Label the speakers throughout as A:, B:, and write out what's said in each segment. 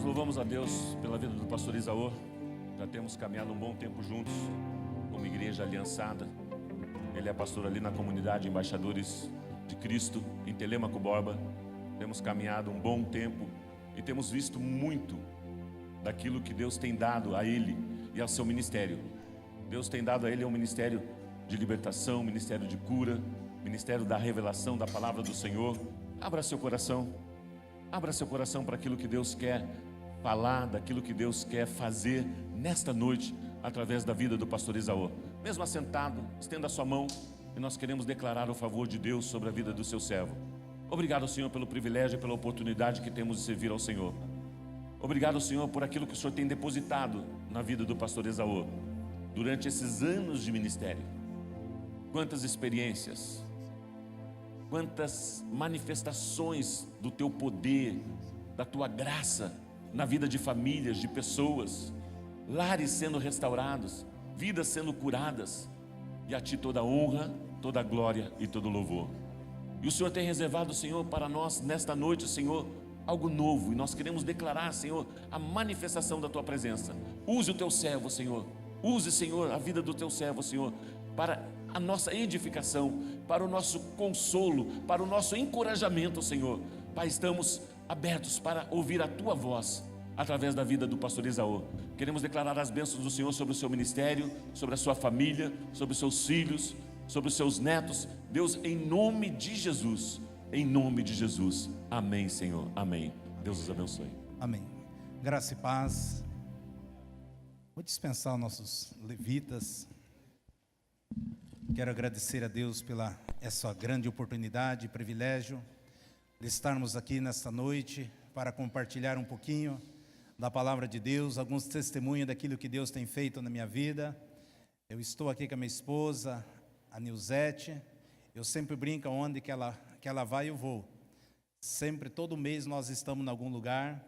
A: Nós louvamos a Deus pela vida do pastor Isaú. Já temos caminhado um bom tempo juntos, como igreja aliançada. Ele é pastor ali na comunidade Embaixadores de Cristo, em Telêmaco Borba. Temos caminhado um bom tempo e temos visto muito daquilo que Deus tem dado a ele e ao seu ministério. Deus tem dado a ele um ministério de libertação, ministério de cura, ministério da revelação da palavra do Senhor. Abra seu coração para aquilo que Deus quer falar, daquilo que Deus quer fazer nesta noite, através da vida do pastor Isaú. Mesmo assentado, estenda a sua mão e nós queremos declarar o favor de Deus sobre a vida do seu servo. Obrigado, Senhor, pelo privilégio e pela oportunidade que temos de servir ao Senhor. Obrigado, Senhor, por aquilo que o Senhor tem depositado na vida do pastor Isaú durante esses anos de ministério. Quantas experiências, quantas manifestações do teu poder, da tua graça na vida de famílias, de pessoas, lares sendo restaurados, vidas sendo curadas, e a ti toda a honra, toda a glória e todo o louvor. E o Senhor tem reservado, Senhor, para nós nesta noite, Senhor, algo novo, e nós queremos declarar, Senhor, a manifestação da tua presença. Use o teu servo, Senhor, use, Senhor, a vida do teu servo, Senhor, para a nossa edificação, para o nosso consolo, para o nosso encorajamento, Senhor. Pai, estamos abertos para ouvir a tua voz através da vida do pastor Isaú. Queremos declarar as bênçãos do Senhor sobre o seu ministério, sobre a sua família, sobre os seus filhos, sobre os seus netos. Deus, em nome de Jesus, em nome de Jesus. Amém, Senhor, amém. Deus os abençoe.
B: Amém. Graça e paz. Vou dispensar os nossos levitas. Quero agradecer a Deus pela essa grande oportunidade e privilégio de estarmos aqui nesta noite para compartilhar um pouquinho da palavra de Deus, alguns testemunhos daquilo que Deus tem feito na minha vida. Eu estou aqui com a minha esposa, a Nilzete. Eu sempre brinco, onde que ela vai, eu vou. Sempre, todo mês nós estamos em algum lugar,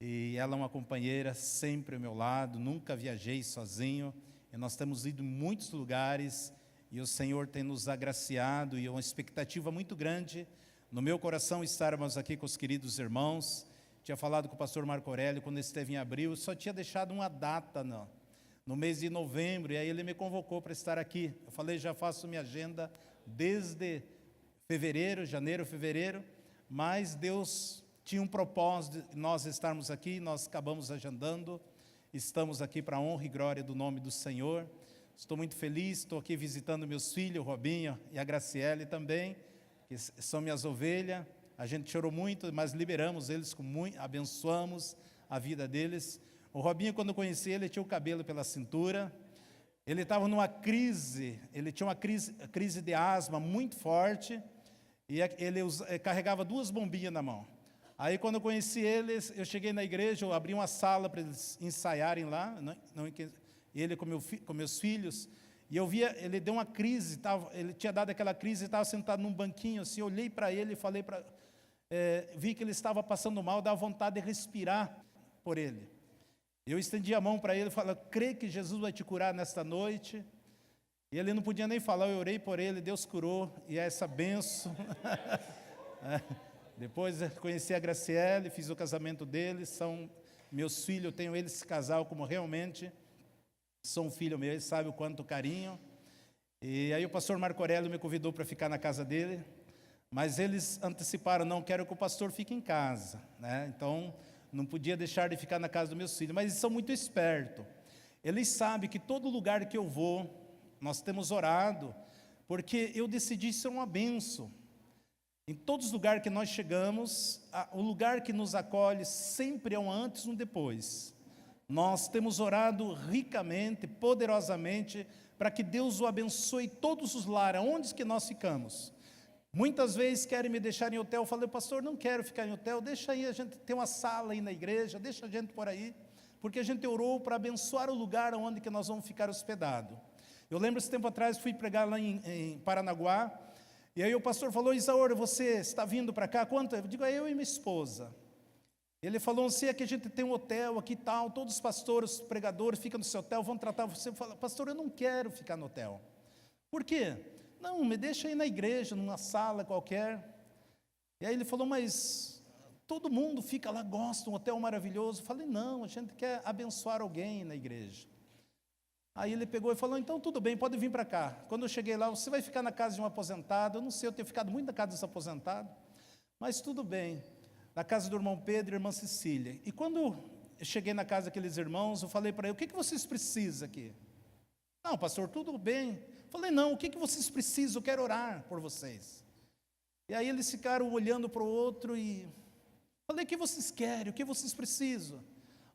B: e ela é uma companheira sempre ao meu lado, nunca viajei sozinho, e nós temos ido em muitos lugares, e o Senhor tem nos agraciado, e é uma expectativa muito grande no meu coração estarmos aqui com os queridos irmãos. Tinha falado com o pastor Marco Aurélio quando esteve em abril, só tinha deixado uma data no mês de novembro, e aí ele me convocou para estar aqui. Eu falei, já faço minha agenda desde janeiro, fevereiro, mas Deus tinha um propósito de nós estarmos aqui, nós acabamos agendando, estamos aqui para a honra e glória do nome do Senhor. Estou muito feliz, estou aqui visitando meus filhos, o Robinho e a Graciele também, que são minhas ovelhas. A gente chorou muito, mas liberamos eles, abençoamos a vida deles. O Robinho, quando eu conheci ele, tinha o cabelo pela cintura, ele estava numa crise, ele tinha uma crise de asma muito forte, e ele carregava 2 bombinhas na mão. Aí quando eu conheci eles, eu cheguei na igreja, eu abri uma sala para eles ensaiarem lá, ele com meus filhos, e eu via, ele deu uma crise, ele tinha dado aquela crise, estava sentado num banquinho assim, eu olhei para ele e falei vi que ele estava passando mal, dava vontade de respirar por ele. Eu estendi a mão para ele e falei, crê que Jesus vai te curar nesta noite? E ele não podia nem falar, eu orei por ele, Deus curou, e é essa benção. Depois conheci a Graciele, fiz o casamento deles, são meus filhos, eu tenho eles, esse casal, como realmente são filho meu, eles sabem o quanto carinho. E aí o pastor Marco Aurélio me convidou para ficar na casa dele, mas eles anteciparam, não, quero que o pastor fique em casa, né? Então, não podia deixar de ficar na casa dos meus filhos, mas eles são muito espertos. Eles sabem que todo lugar que eu vou, nós temos orado, porque eu decidi ser uma bênção. Em todos os lugares que nós chegamos, o lugar que nos acolhe sempre é um antes e um depois. Nós temos orado ricamente, poderosamente, para que Deus o abençoe todos os lares, onde que nós ficamos. Muitas vezes querem me deixar em hotel, eu falei, pastor, não quero ficar em hotel, deixa aí, a gente tem uma sala aí na igreja, deixa a gente por aí, porque a gente orou para abençoar o lugar onde que nós vamos ficar hospedados. Eu lembro, esse tempo atrás, fui pregar lá em Paranaguá, e aí o pastor falou, Isaú, você está vindo para cá? Quanto? Eu digo, eu e minha esposa. Ele falou assim, é que a gente tem um hotel aqui e tal, todos os pastores, os pregadores ficam no seu hotel, vão tratar você. Eu falo, pastor, eu não quero ficar no hotel. Por quê? Não, me deixa aí na igreja, numa sala qualquer. E aí ele falou, mas Todo mundo fica lá, gosta, um hotel maravilhoso. Falei, não, a gente quer abençoar alguém na igreja. Aí ele pegou e falou, então tudo bem, pode vir para cá. Quando eu cheguei lá, você vai ficar na casa de um aposentado. Eu não sei, eu tenho ficado muito na casa desse aposentado, mas tudo bem. Na casa do irmão Pedro e irmã Cecília. E quando eu cheguei na casa daqueles irmãos, eu falei para ele, o que vocês precisam aqui? Não, pastor, tudo bem. Falei, não, o que vocês precisam? Eu quero orar por vocês. E aí eles ficaram olhando para o outro e... Falei, o que vocês querem? O que vocês precisam?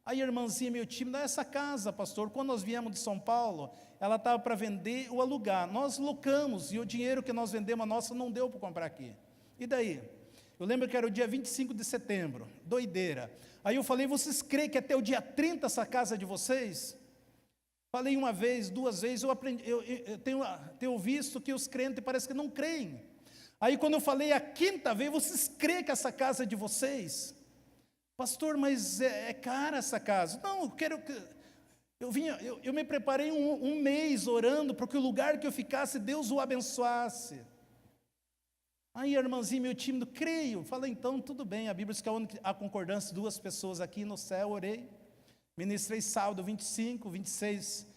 B: Aí a irmãzinha meio tímida, essa casa, pastor, quando nós viemos de São Paulo, ela estava para vender ou alugar. Nós locamos e o dinheiro que nós vendemos a nossa não deu para comprar aqui. E daí? Eu lembro que era o dia 25 de setembro, doideira. Aí eu falei, vocês creem que até o dia 30 essa casa é de vocês? Falei uma vez, duas vezes, eu tenho visto que os crentes parece que não creem. Aí quando eu falei a quinta vez, vocês creem que essa casa é de vocês? Pastor, mas é cara essa casa. Não, eu quero que... Eu me preparei um mês orando para que o lugar que eu ficasse, Deus o abençoasse. Aí a irmãzinha meio tímido, creio. Falei, então tudo bem, a Bíblia diz que há concordância de duas pessoas aqui no céu, orei. Ministrei sábado 25, 26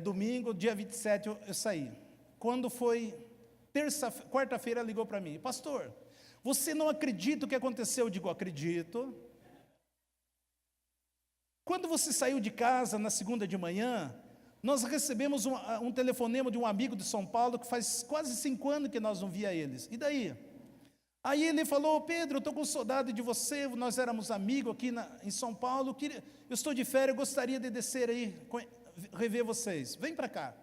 B: domingo, dia 27 eu saí. Quando foi quarta-feira, ligou para mim, pastor, você não acredita o que aconteceu? Eu digo, acredito. Quando você saiu de casa na segunda de manhã, nós recebemos um telefonema de um amigo de São Paulo, que faz quase 5 anos que nós não via eles. E daí? Aí ele falou, Pedro, eu estou com saudade de você, nós éramos amigos aqui em São Paulo, eu estou de férias, eu gostaria de descer aí, rever vocês. Vem para cá.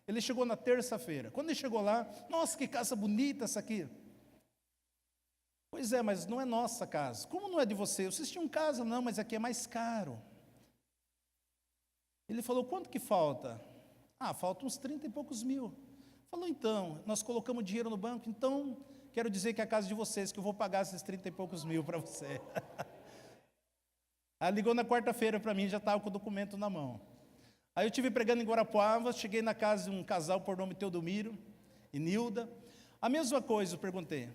B: Ele chegou na terça-feira. Quando ele chegou lá, nossa, que casa bonita essa aqui. Pois é, mas não é nossa casa. Como não é de você? Vocês tinham casa? Não, mas aqui é mais caro. Ele falou, quanto que falta? Falta uns 30 e poucos mil. Falou, então, nós colocamos dinheiro no banco, então, quero dizer que é a casa de vocês, que eu vou pagar esses 30 e poucos mil para você. Aí ligou na quarta-feira para mim, já estava com o documento na mão. Aí eu estive pregando em Guarapuava, cheguei na casa de um casal por nome Teodomiro e Nilda. A mesma coisa eu perguntei.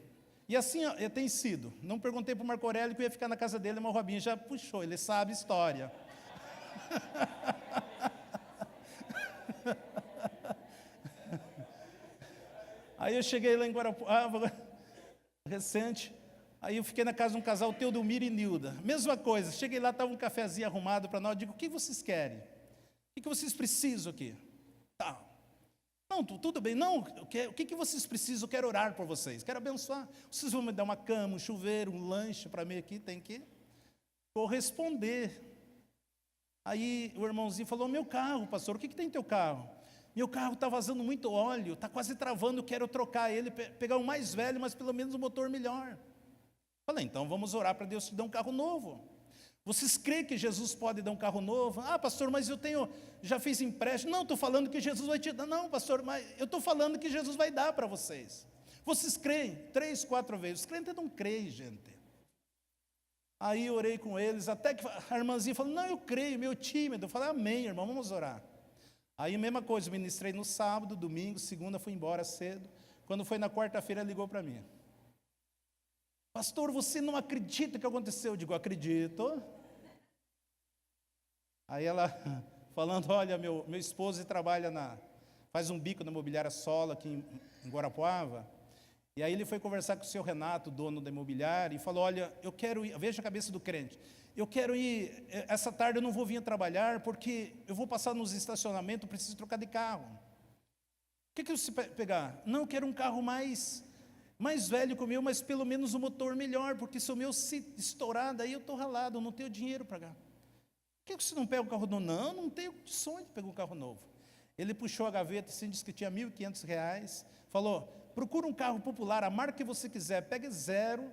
B: E assim tem sido. Não perguntei para o Marco Aurélio que eu ia ficar na casa dele, mas o Robinho já puxou, ele sabe a história. Aí eu cheguei lá em Guarapuava, recente, aí eu fiquei na casa de um casal, Teodomiro e Nilda. Mesma coisa, cheguei lá, estava um cafezinho arrumado para nós, eu digo, o que vocês querem? O que vocês precisam aqui? Tá. Não, tudo bem, não, o que vocês precisam? Eu quero orar por vocês, quero abençoar. Vocês vão me dar uma cama, um chuveiro, um lanche para mim aqui, tem que corresponder. Aí o irmãozinho falou, meu carro, pastor, o que tem teu carro? Meu carro está vazando muito óleo, está quase travando, eu quero trocar ele, pegar um mais velho, mas pelo menos um motor melhor. Falei, então vamos orar para Deus te dar um carro novo. Vocês creem que Jesus pode dar um carro novo? Pastor, mas já fiz empréstimo. Não, estou falando que Jesus vai te dar. Não, pastor, mas eu estou falando que Jesus vai dar para vocês. Vocês creem? 3, 4 vezes. Os crentes não creem, gente. Aí eu orei com eles, até que a irmãzinha falou, não, eu creio, meu tímido. Eu falei, amém, irmão, vamos orar. Aí mesma coisa, ministrei no sábado, domingo, segunda, fui embora cedo. Quando foi na quarta-feira, ligou para mim. Pastor, você não acredita que aconteceu? Eu digo, acredito. Aí ela falando, olha, meu esposo trabalha faz um bico na imobiliária Sola aqui em Guarapuava. E aí ele foi conversar com o seu Renato, dono da imobiliária, e falou, olha, eu quero ir, veja a cabeça do crente, eu quero ir, essa tarde eu não vou vir trabalhar, porque eu vou passar nos estacionamentos, preciso trocar de carro. O que você pegar? Não, eu quero um carro mais velho que o meu, mas pelo menos um motor melhor, porque se o meu se estourar, daí eu estou ralado, eu não tenho dinheiro para pagar. Por que você não pega um carro novo? Não tenho sonho de pegar um carro novo. Ele puxou a gaveta, assim, disse que tinha R$ 1.500, falou, procura um carro popular, a marca que você quiser, pega 0,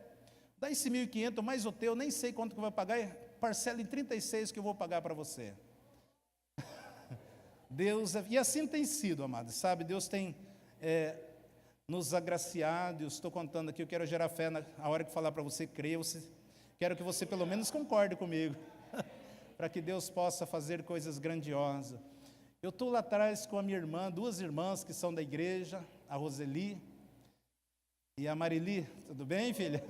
B: dá esse 1.500, mais o teu, nem sei quanto que vai pagar, parcela em 36 que eu vou pagar para você. Deus, e assim tem sido, amados, sabe, Deus tem nos agraciado, eu estou contando aqui, eu quero gerar fé na hora que falar para você crer, quero que você pelo menos concorde comigo, para que Deus possa fazer coisas grandiosas. Eu estou lá atrás com a minha irmã, 2 irmãs que são da igreja, a Roseli e a Marili. Tudo bem, filha?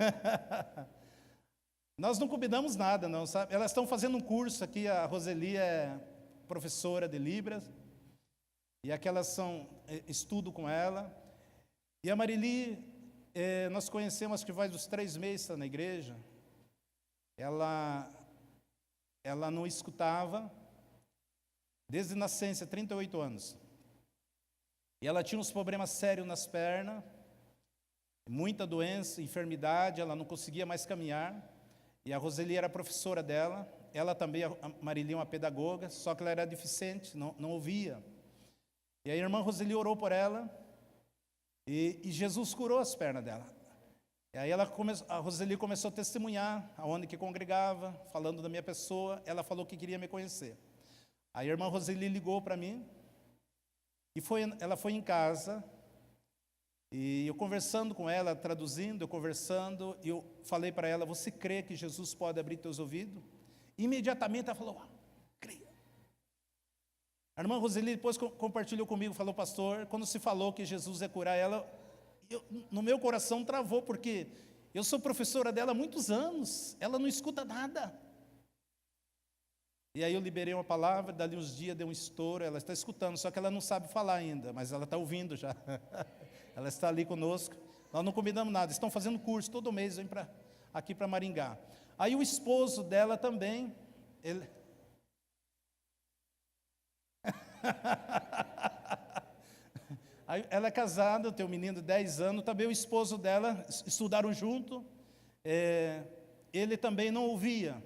B: Nós não combinamos nada, não, sabe? Elas estão fazendo um curso aqui, a Roseli é professora de Libras, e aquelas são, estudo com ela. E a Marili, nós conhecemos, acho que faz uns 3 meses, está na igreja. Ela não escutava, desde nascença, 38 anos. E ela tinha uns problemas sérios nas pernas, muita doença, enfermidade, ela não conseguia mais caminhar. E a Roseli era professora dela, ela também, a Marili, uma pedagoga, só que ela era deficiente, não ouvia. E a irmã Roseli orou por ela, e Jesus curou as pernas dela. E aí a Roseli começou a testemunhar, aonde que congregava, falando da minha pessoa. Ela falou que queria me conhecer. Aí a irmã Roseli ligou para mim, e ela foi em casa, e eu conversando com ela, traduzindo, e eu falei para ela: você crê que Jesus pode abrir teus ouvidos? Imediatamente ela falou: creia. A irmã Roseli depois compartilhou comigo, falou: pastor, quando se falou que Jesus ia curar ela, no meu coração travou, porque eu sou professora dela há muitos anos, ela não escuta nada. E aí eu liberei uma palavra, dali uns dias deu um estouro, ela está escutando, só que ela não sabe falar ainda, mas ela está ouvindo já. Ela está ali conosco, nós não combinamos nada, estão fazendo curso, todo mês vem aqui para Maringá. Aí o esposo dela também, ele... Aí ela é casada, tem um menino de 10 anos, também o esposo dela, estudaram junto, ele também não ouvia.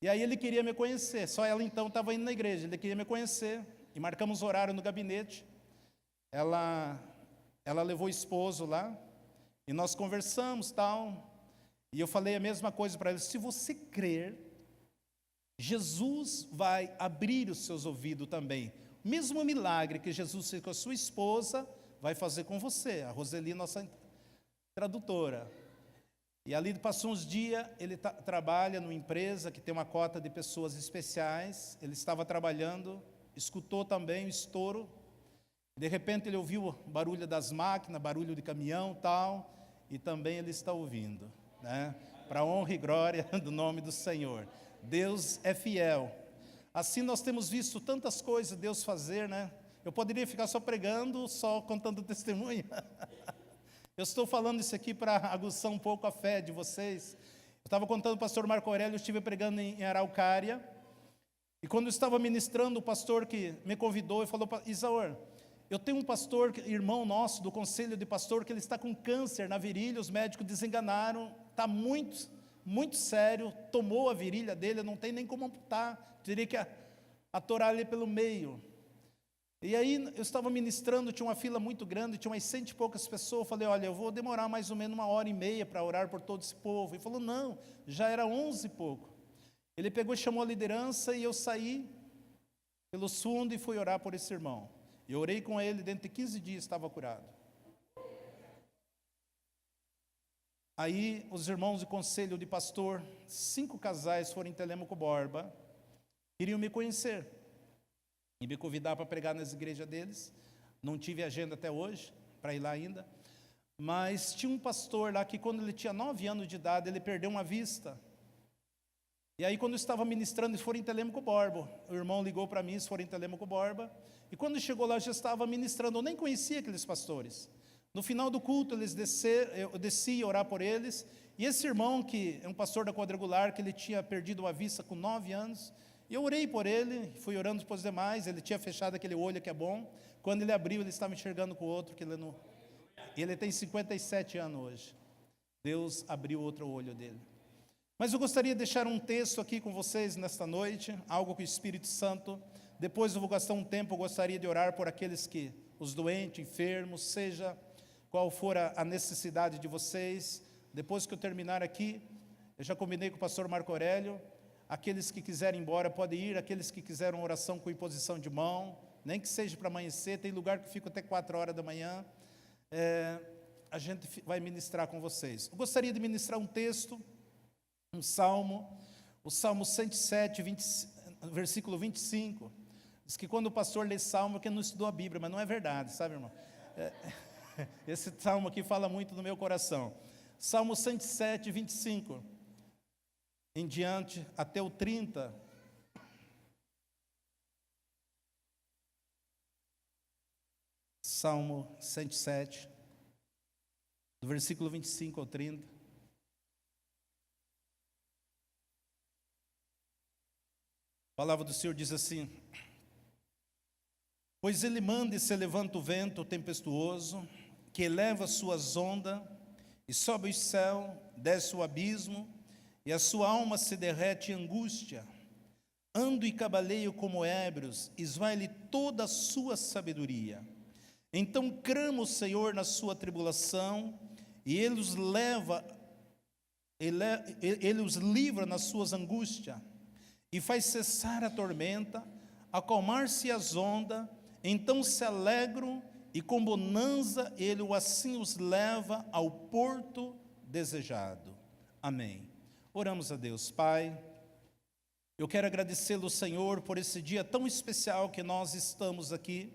B: E aí ele queria me conhecer, só ela então estava indo na igreja, ele queria me conhecer, e marcamos horário no gabinete. Ela levou o esposo lá, e nós conversamos, tal, e eu falei a mesma coisa para ele: se você crer, Jesus vai abrir os seus ouvidos também. O mesmo milagre que Jesus fez com a sua esposa, vai fazer com você. A Roseli, nossa tradutora. E ali passou uns dias, ele trabalha numa empresa que tem uma cota de pessoas especiais, ele estava trabalhando, escutou também o estouro. De repente ele ouviu o barulho das máquinas, barulho de caminhão, tal, e também ele está ouvindo, né? Para honra e glória do nome do Senhor. Deus é fiel. Assim nós temos visto tantas coisas Deus fazer, né? Eu poderia ficar só pregando, só contando testemunho. Eu estou falando isso aqui para aguçar um pouco a fé de vocês. Eu estava contando para o pastor Marco Aurélio, eu estive pregando em Araucária, e quando eu estava ministrando, o pastor que me convidou e falou: Isaor, eu tenho um pastor, irmão nosso, do conselho de pastor, que ele está com câncer na virilha, os médicos desenganaram, está muito, muito sério, tomou a virilha dele, não tem nem como amputar, teria que atorar ele pelo meio. E aí eu estava ministrando, tinha uma fila muito grande, tinha umas 100 e poucas pessoas, eu falei: olha, eu vou demorar mais ou menos 1h30 para orar por todo esse povo. Ele falou: não, já era 11 e pouco. Ele pegou e chamou a liderança, e eu saí pelos fundos e fui orar por esse irmão. Eu orei com ele, dentro de 15 dias estava curado. Aí os irmãos de conselho de pastor, 5 casais foram em Telêmaco Borba, queriam me conhecer e me convidar para pregar nas igrejas deles. Não tive agenda até hoje para ir lá ainda, mas tinha um pastor lá que, quando ele tinha 9 anos de idade, ele perdeu uma vista. E aí, quando eu estava ministrando, eles foram em Telêmaco Borba. O irmão ligou para mim, eles foram em Telêmaco Borba. E quando chegou lá, eu já estava ministrando, eu nem conhecia aqueles pastores. No final do culto, eu desci a orar por eles. E esse irmão, que é um pastor da quadrangular, que ele tinha perdido a vista com 9 anos, eu orei por ele, fui orando para os demais. Ele tinha fechado aquele olho que é bom. Quando ele abriu, ele estava enxergando com o outro, que ele não... Ele tem 57 anos hoje. Deus abriu outro olho dele. Mas eu gostaria de deixar um texto aqui com vocês nesta noite, algo que o Espírito Santo... Depois eu vou gastar um tempo, eu gostaria de orar por aqueles que, os doentes, enfermos, seja qual for a necessidade de vocês. Depois que eu terminar aqui, eu já combinei com o pastor Marco Aurélio, aqueles que quiserem ir embora podem ir, aqueles que quiserem oração com imposição de mão, nem que seja para amanhecer, tem lugar que fica até 4 horas da manhã, a gente vai ministrar com vocês. Eu gostaria de ministrar um texto, um salmo, o Salmo 107, versículo 25, diz que quando o pastor lê salmo, que não estudou a Bíblia, mas não é verdade, sabe, irmão? Esse salmo aqui fala muito no meu coração. Salmo 107, 25 em diante, até o 30. Salmo 107, do versículo 25 ao 30. A palavra do Senhor diz assim: pois ele manda e se levanta o vento tempestuoso, que eleva suas ondas, e sobe o céu, desce o abismo, e a sua alma se derrete em angústia. Ando e cabaleio como ébrios, esvai-lhe toda a sua sabedoria. Então clama o Senhor na sua tribulação, e ele os livra nas suas angústias, e faz cessar a tormenta, acalmar-se as ondas. Então se alegram, e com bonança ele assim os leva ao porto desejado. Amém. Oramos a Deus. Pai, eu quero agradecê-lo, Senhor, por esse dia tão especial que nós estamos aqui.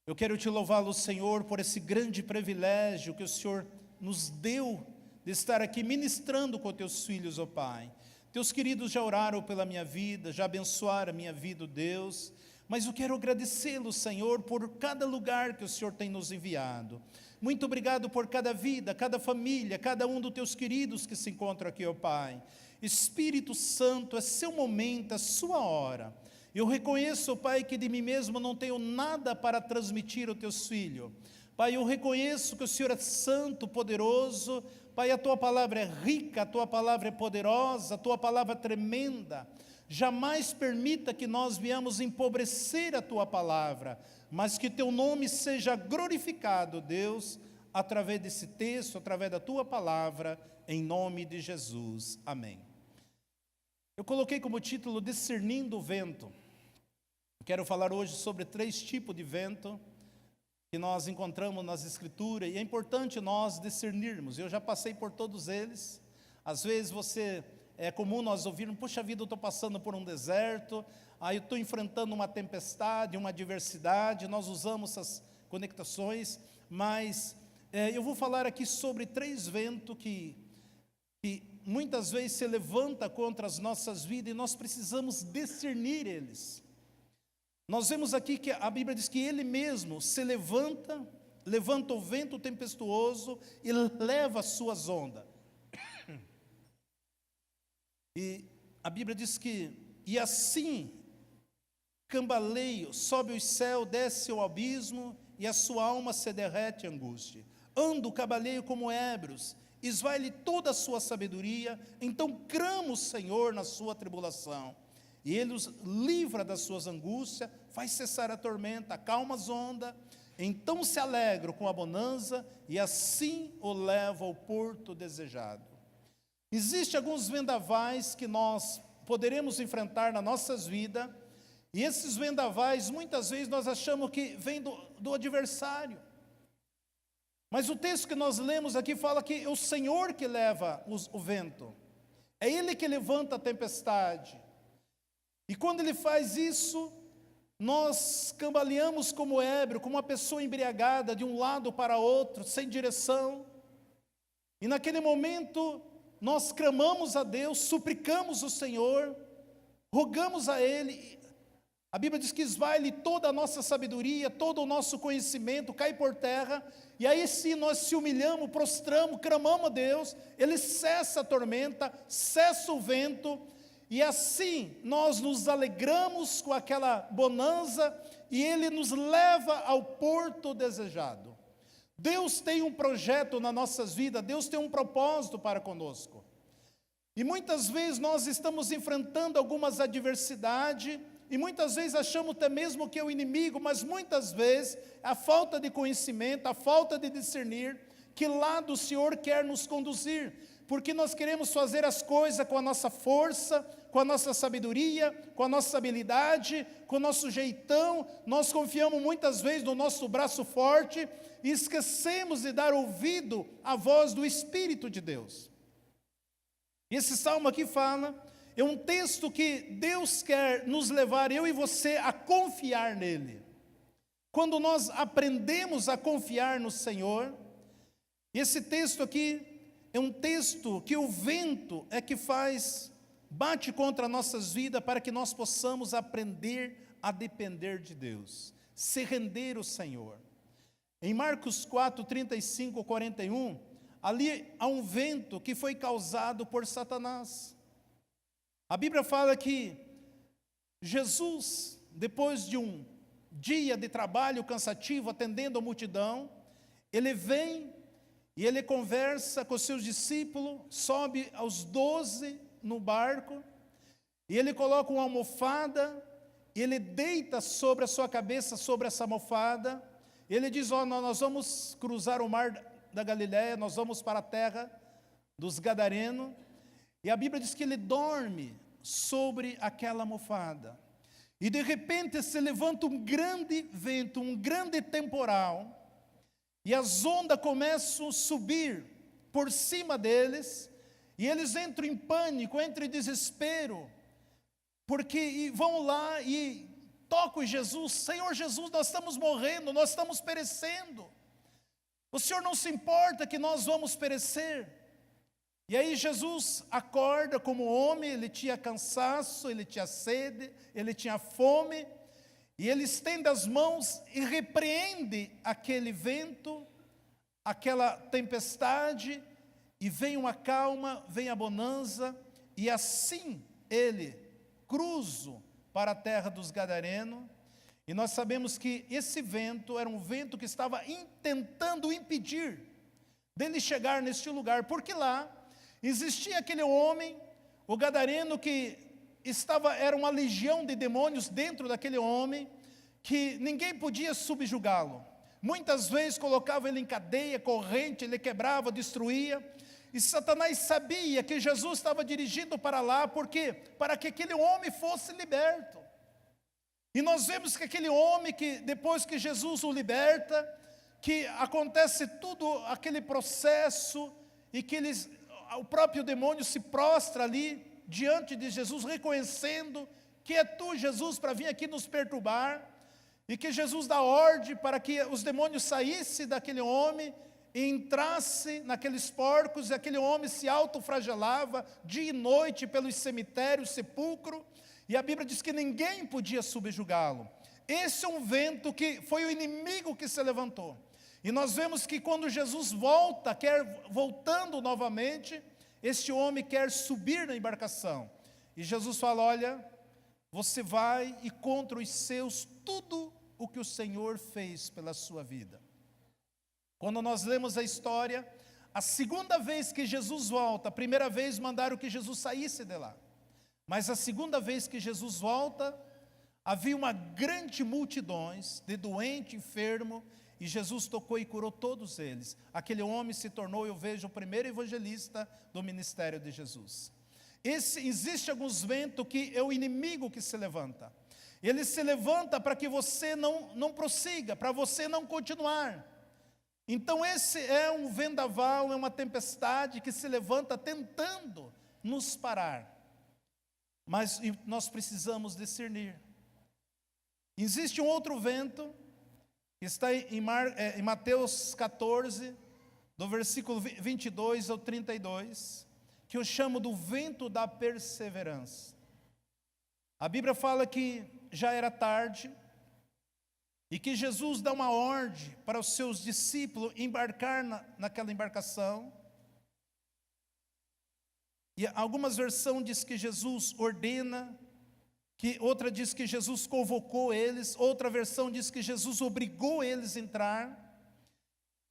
B: Eu quero te louvá-lo, Senhor, por esse grande privilégio que o Senhor nos deu de estar aqui ministrando com teus filhos, ó Pai. Teus queridos já oraram pela minha vida, já abençoaram a minha vida, Deus. Mas eu quero agradecê-lo, Senhor, por cada lugar que o Senhor tem nos enviado. Muito obrigado por cada vida, cada família, cada um dos teus queridos que se encontram aqui, ó Pai. Espírito Santo, é seu momento, é sua hora. Eu reconheço, Pai, que de mim mesmo não tenho nada para transmitir aos teus filhos. Pai, eu reconheço que o Senhor é santo, poderoso. Pai, a tua palavra é rica, a tua palavra é poderosa, a tua palavra é tremenda. Jamais permita que nós viemos empobrecer a tua palavra, mas que teu nome seja glorificado, Deus, através desse texto, através da tua palavra, em nome de Jesus. Amém. Eu coloquei como título Discernindo o Vento. Quero falar hoje sobre 3 tipos de vento que nós encontramos nas Escrituras, e é importante nós discernirmos. Eu já passei por todos eles. Às vezes é comum nós ouvirmos: puxa vida, eu estou passando por um deserto, aí eu estou enfrentando uma tempestade, uma adversidade. Nós usamos essas conectações, mas eu vou falar aqui sobre 3 ventos que muitas vezes se levanta contra as nossas vidas, e nós precisamos discernir eles. Nós vemos aqui que a Bíblia diz que ele mesmo se levanta o vento tempestuoso e leva as suas ondas. E a Bíblia diz que, e assim, cambaleio, sobe o céu, desce o abismo, e a sua alma se derrete em angústia. Ando, cambaleio como ébrios, esvai-lhe toda a sua sabedoria. Então clama o Senhor na sua tribulação, e ele os livra das suas angústias, faz cessar a tormenta, acalma as ondas. Então se alegram com a bonança, e assim o leva ao porto desejado. Existem alguns vendavais que nós poderemos enfrentar nas nossas vidas, e esses vendavais, muitas vezes nós achamos que vêm do adversário. Mas o texto que nós lemos aqui fala que é o Senhor que leva o vento, é Ele que levanta a tempestade. E quando Ele faz isso, nós cambaleamos como ébrio, como uma pessoa embriagada, de um lado para outro, sem direção. E naquele momento, nós clamamos a Deus, suplicamos o Senhor, rogamos a Ele. A Bíblia diz que esvai-lhe toda a nossa sabedoria, todo o nosso conhecimento, cai por terra. E aí sim nós se humilhamos, prostramos, clamamos a Deus. Ele cessa a tormenta, cessa o vento. E assim nós nos alegramos com aquela bonança, e Ele nos leva ao porto desejado. Deus tem um projeto nas nossas vidas, Deus tem um propósito para conosco. E muitas vezes nós estamos enfrentando algumas adversidades, e muitas vezes achamos até mesmo que é o inimigo, mas muitas vezes a falta de conhecimento, a falta de discernir que lado o Senhor quer nos conduzir, porque nós queremos fazer as coisas com a nossa força, com a nossa sabedoria, com a nossa habilidade, com o nosso jeitão. Nós confiamos muitas vezes no nosso braço forte e esquecemos de dar ouvido à voz do Espírito de Deus. E esse salmo aqui fala, é um texto que Deus quer nos levar, eu e você, a confiar nele. Quando nós aprendemos a confiar no Senhor, esse texto aqui, é um texto que o vento é que bate contra nossas vidas para que nós possamos aprender a depender de Deus, se render ao Senhor. Em Marcos 4, 35, 41, ali há um vento que foi causado por Satanás. A Bíblia fala que Jesus, depois de um dia de trabalho cansativo, atendendo a multidão, ele vem e ele conversa com os seus discípulos, sobe aos 12 no barco, e ele coloca uma almofada, e ele deita sobre a sua cabeça, sobre essa almofada, ele diz, nós vamos cruzar o mar da Galileia, nós vamos para a terra dos Gadarenos, e a Bíblia diz que ele dorme sobre aquela almofada, e de repente se levanta um grande vento, um grande temporal, e as ondas começam a subir por cima deles, e eles entram em pânico, entram em desespero, porque vão lá e tocam em Jesus, Senhor Jesus, nós estamos morrendo, nós estamos perecendo, o Senhor não se importa que nós vamos perecer. E aí Jesus acorda como homem, ele tinha cansaço, ele tinha sede, ele tinha fome, e ele estende as mãos e repreende aquele vento, aquela tempestade, e vem uma calma, vem a bonança, e assim ele cruza para a terra dos Gadarenos, e nós sabemos que esse vento era um vento que estava tentando impedir dele chegar neste lugar, porque lá existia aquele homem, o Gadareno, que era uma legião de demônios dentro daquele homem, que ninguém podia subjugá-lo. Muitas vezes colocava ele em cadeia, corrente, ele quebrava, destruía. E Satanás sabia que Jesus estava dirigindo para lá, porque para que aquele homem fosse liberto. E nós vemos que aquele homem, que depois que Jesus o liberta, que acontece tudo aquele processo, e que o próprio demônio se prostra ali, diante de Jesus, reconhecendo que é tu, Jesus, para vir aqui nos perturbar, e que Jesus dá ordem para que os demônios saíssem daquele homem, e entrasse naqueles porcos, e aquele homem se autoflagelava dia e noite pelos cemitérios, sepulcro, e a Bíblia diz que ninguém podia subjugá-lo. Esse é um vento que foi o inimigo que se levantou. E nós vemos que quando Jesus voltando novamente, este homem quer subir na embarcação. E Jesus fala, olha, você vai e contra os seus tudo o que o Senhor fez pela sua vida. Quando nós lemos a história, a segunda vez que Jesus volta, a primeira vez mandaram que Jesus saísse de lá. Mas a segunda vez que Jesus volta, havia uma grande multidões de doente, enfermo, e Jesus tocou e curou todos eles. Aquele homem se tornou, eu vejo, o primeiro evangelista do ministério de Jesus. Existe alguns ventos que é o inimigo que se levanta. Ele se levanta para que você não prossiga, para você não continuar. Então esse é um vendaval, é uma tempestade que se levanta tentando nos parar. Mas nós precisamos discernir. Existe um outro vento, que está em Mateus 14, do versículo 22 ao 32, que eu chamo do vento da perseverança. A Bíblia fala que já era tarde, e que Jesus dá uma ordem para os seus discípulos embarcar naquela embarcação. E algumas versões diz que Jesus ordena, que outra diz que Jesus convocou eles, outra versão diz que Jesus obrigou eles a entrar.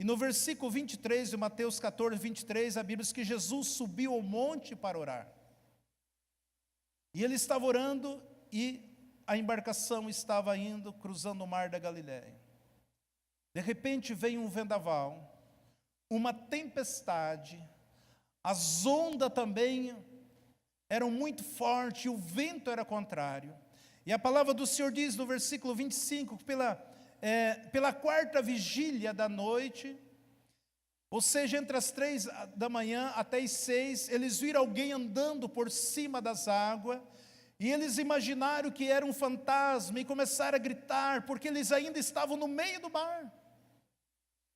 B: E no versículo 23 de Mateus 14, 23, a Bíblia diz que Jesus subiu ao monte para orar. E ele estava orando e a embarcação estava indo, cruzando o mar da Galileia. De repente veio um vendaval, uma tempestade, as ondas também eram muito fortes, o vento era contrário. E a palavra do Senhor diz no versículo 25, que pela quarta vigília da noite, ou seja, entre as 3 da manhã até as 6, eles viram alguém andando por cima das águas, e eles imaginaram que era um fantasma, e começaram a gritar, porque eles ainda estavam no meio do mar.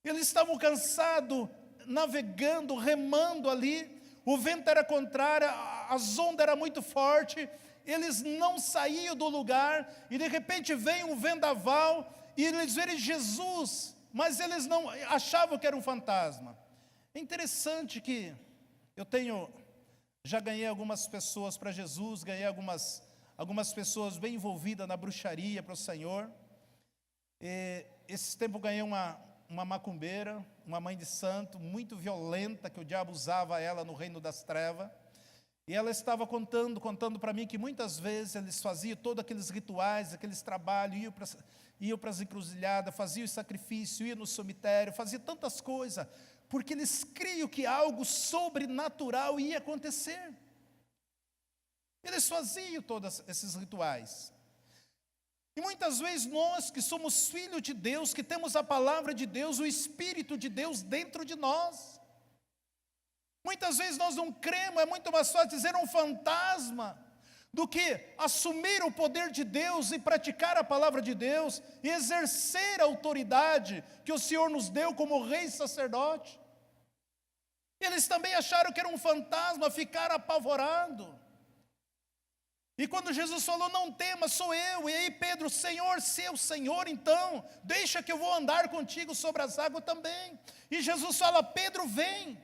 B: Eles estavam cansados, navegando, remando ali, o vento era contrário, as ondas eram muito fortes, eles não saíam do lugar, e de repente vem um vendaval, e eles verem Jesus, mas eles não achavam que era um fantasma. É interessante que já ganhei algumas pessoas para Jesus, ganhei algumas pessoas bem envolvidas na bruxaria para o Senhor. Esse tempo ganhei uma macumbeira, uma mãe de santo, muito violenta, que o diabo usava ela no reino das trevas. E ela estava contando para mim que muitas vezes eles faziam todos aqueles rituais, aqueles trabalhos, iam para as encruzilhadas, faziam o sacrifício, iam no cemitério, faziam tantas coisas, porque eles criam que algo sobrenatural ia acontecer. Eles faziam todos esses rituais. E muitas vezes nós que somos filhos de Deus, que temos a palavra de Deus, o Espírito de Deus dentro de nós, muitas vezes nós não cremos, é muito mais fácil dizer um fantasma, do que assumir o poder de Deus e praticar a palavra de Deus, e exercer a autoridade que o Senhor nos deu como rei e sacerdote. Eles também acharam que era um fantasma, ficaram apavorados. E quando Jesus falou, não temas, sou eu. E aí Pedro, Senhor, se é o Senhor, então, deixa que eu vou andar contigo sobre as águas também. E Jesus fala, Pedro, vem.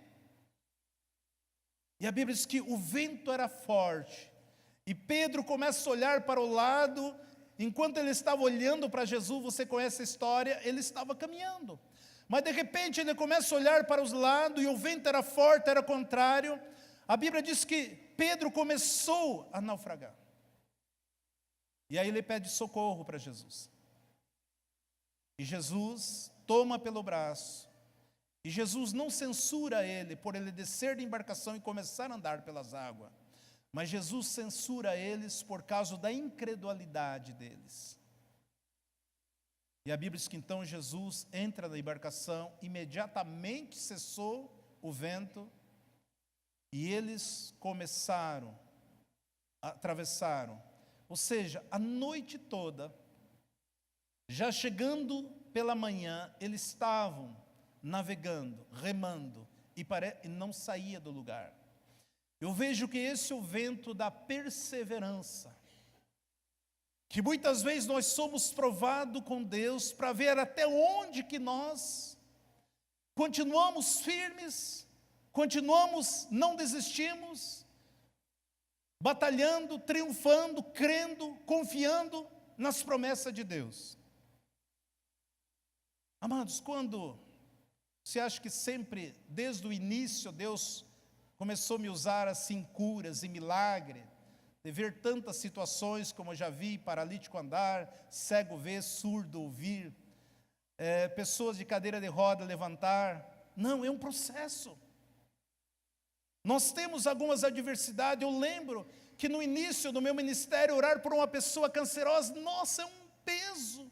B: E a Bíblia diz que o vento era forte. E Pedro começa a olhar para o lado. Enquanto ele estava olhando para Jesus, você conhece a história, ele estava caminhando. Mas de repente ele começa a olhar para os lados, e o vento era forte, era contrário. A Bíblia diz que Pedro começou a naufragar. E aí ele pede socorro para Jesus. E Jesus toma pelo braço. E Jesus não censura ele por ele descer da embarcação e começar a andar pelas águas. Mas Jesus censura eles por causa da incredulidade deles. E a Bíblia diz que então Jesus entra na embarcação, imediatamente cessou o vento, e eles atravessaram. Ou seja, a noite toda, já chegando pela manhã, eles estavam navegando, remando, e não saía do lugar. Eu vejo que esse é o vento da perseverança, que muitas vezes nós somos provados com Deus para ver até onde que nós continuamos firmes, não desistimos, batalhando, triunfando, crendo, confiando nas promessas de Deus. Amados, quando você acha que sempre, desde o início, Deus começou a me usar assim, curas e milagre, de ver tantas situações como eu já vi, paralítico andar, cego ver, surdo ouvir, pessoas de cadeira de roda levantar. Não, é um processo. Nós temos algumas adversidades. Eu lembro que no início do meu ministério, orar por uma pessoa cancerosa, nossa, é um peso.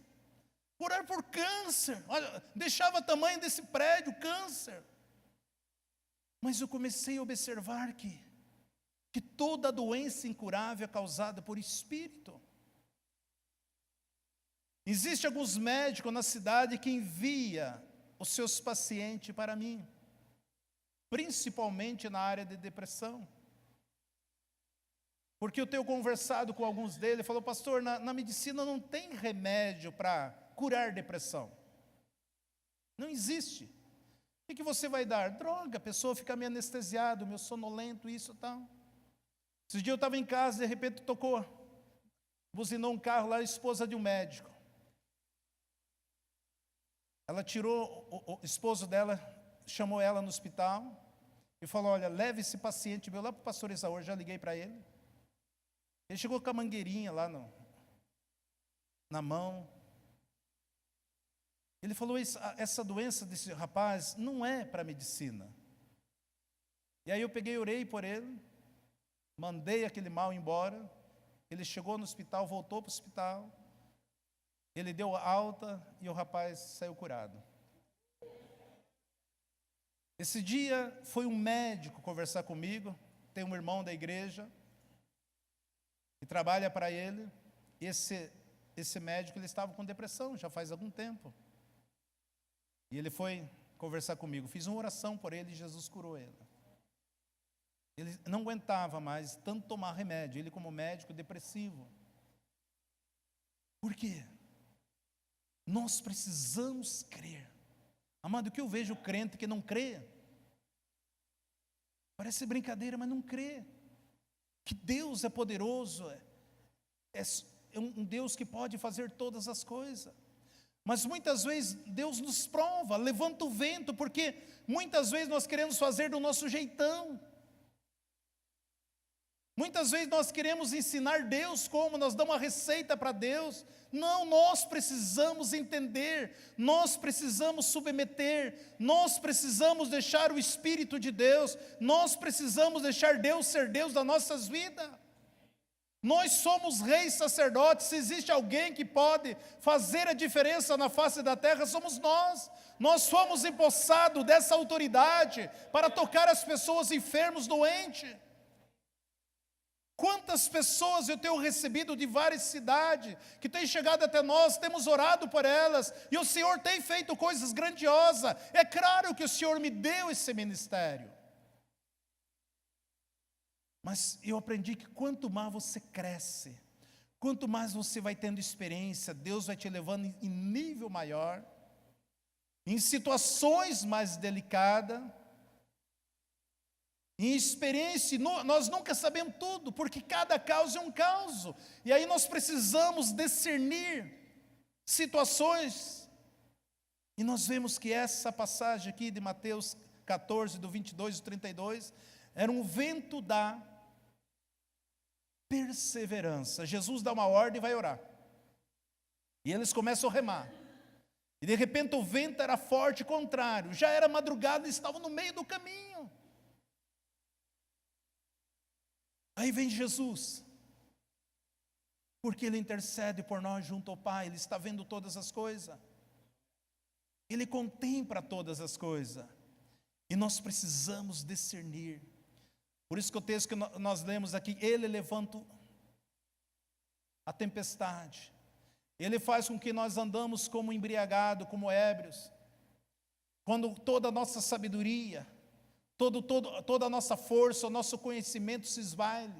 B: Orar por câncer, olha, deixava o tamanho desse prédio, câncer. Mas eu comecei a observar que toda doença incurável é causada por espírito. Existem alguns médicos na cidade que enviam os seus pacientes para mim, principalmente na área de depressão. Porque eu tenho conversado com alguns deles, falou, pastor, na medicina não tem remédio para curar depressão. Não existe. O que você vai dar? Droga, a pessoa fica meio anestesiada, meio sonolento, isso e tal. Esse dia eu estava em casa, de repente buzinou um carro lá, a esposa de um médico. Ela tirou, o esposo dela chamou ela no hospital e falou, olha, leve esse paciente meu lá para o pastor Isaú, já liguei para ele. Ele chegou com a mangueirinha lá na mão. Ele falou, essa doença desse rapaz não é para medicina. E aí eu peguei e orei por ele, mandei aquele mal embora. Ele chegou no hospital, voltou para o hospital. Ele deu alta e o rapaz saiu curado. Esse dia foi um médico conversar comigo, tem um irmão da igreja, que trabalha para ele. Esse médico, ele estava com depressão já faz algum tempo. E ele foi conversar comigo. Fiz uma oração por ele e Jesus curou ele. Ele não aguentava mais tanto tomar remédio, ele como médico depressivo. Por quê? Nós precisamos crer. Amado, o que eu vejo crente que não crê? Parece brincadeira, mas não crê. Que Deus é poderoso, é um Deus que pode fazer todas as coisas. Mas muitas vezes Deus nos prova, levanta o vento, porque muitas vezes nós queremos fazer do nosso jeitão. Muitas vezes nós queremos ensinar Deus como, nós damos uma receita para Deus. Não, nós precisamos entender, nós precisamos submeter, nós precisamos deixar o Espírito de Deus, nós precisamos deixar Deus ser Deus das nossas vidas. Nós somos reis sacerdotes, se existe alguém que pode fazer a diferença na face da terra, somos nós. Nós fomos empossados dessa autoridade para tocar as pessoas enfermas, doentes. Quantas pessoas eu tenho recebido de várias cidades, que têm chegado até nós, temos orado por elas, e o Senhor tem feito coisas grandiosas. É claro que o Senhor me deu esse ministério. Mas eu aprendi que quanto mais você cresce, quanto mais você vai tendo experiência, Deus vai te levando em nível maior, em situações mais delicadas, em experiência, nós nunca sabemos tudo, porque cada caso é um caso, e aí nós precisamos discernir situações, e nós vemos que essa passagem aqui de Mateus 14, do 22 e 32, era um vento da perseverança. Jesus dá uma ordem e vai orar, e eles começam a remar, e de repente o vento era forte, contrário, já era madrugada e estavam no meio do caminho. Aí vem Jesus, porque Ele intercede por nós junto ao Pai, Ele está vendo todas as coisas, Ele contempla todas as coisas, e nós precisamos discernir. Por isso que o texto que nós lemos aqui, Ele levanta a tempestade, Ele faz com que nós andamos como embriagados, como ébrios, quando toda a nossa sabedoria, toda a nossa força, o nosso conhecimento se esvaile.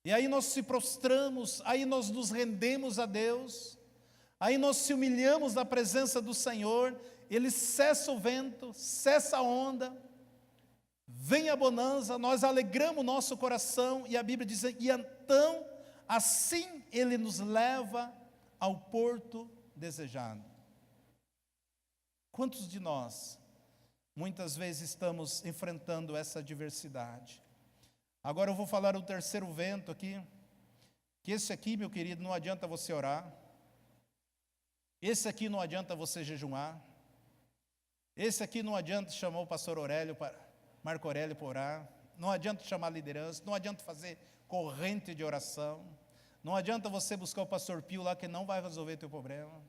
B: E aí nós se prostramos, aí nós nos rendemos a Deus, aí nós se humilhamos na presença do Senhor, Ele cessa o vento, cessa a onda, vem a bonança, nós alegramos o nosso coração, e a Bíblia diz, e então, assim Ele nos leva ao porto desejado. Quantos de nós muitas vezes estamos enfrentando essa adversidade? Agora eu vou falar o terceiro vento aqui, que esse aqui, meu querido, não adianta você orar, esse aqui não adianta você jejuar, esse aqui não adianta chamar o pastor Marco Aurélio para orar, não adianta chamar a liderança, não adianta fazer corrente de oração, não adianta você buscar o pastor Pio lá, que não vai resolver teu problema.